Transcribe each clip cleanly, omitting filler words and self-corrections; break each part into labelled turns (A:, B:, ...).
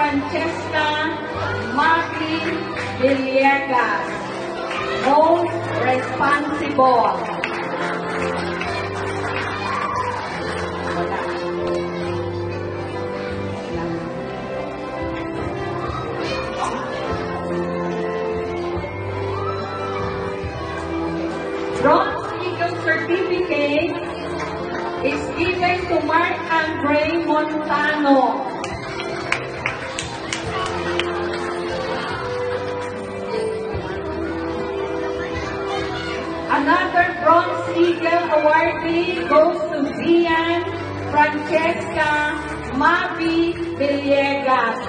A: Francesca Maki Villegas, most responsible. Bronze Eagle certificate is given to Mark Andre Montano. Another Bronze Eagle awardee goes to Zian Francesca Mavi Villegas.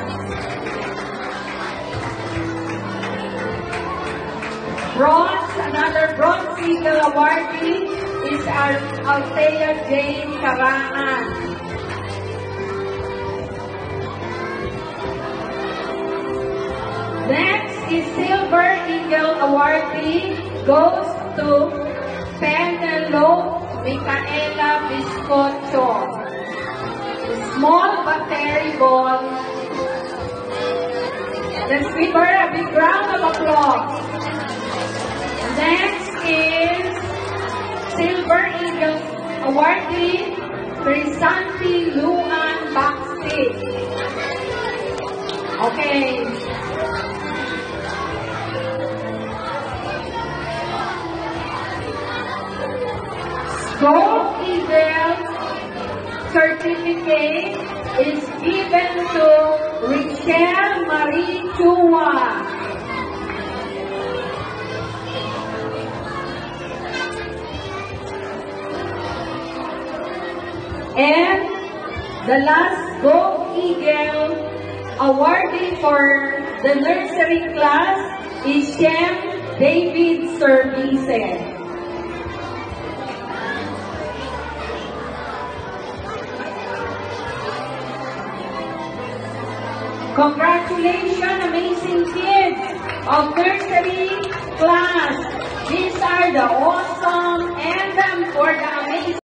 A: Another Bronze Eagle awardee is Althea Jane Caraan. Next is Silver Eagle awardee goes to Penelope Micaela Biscocho. Small battery ball. Let's give her a big round of applause. Next is Silver Eagle awardee Crisanti Luan Baxi. Okay. Gold Eagle certificate is given to Richelle Marie Chua. And the last Gold Eagle awardee for the nursery class is Chef David Services. Congratulations, amazing kids of nursery class. These are the awesome anthem for the amazing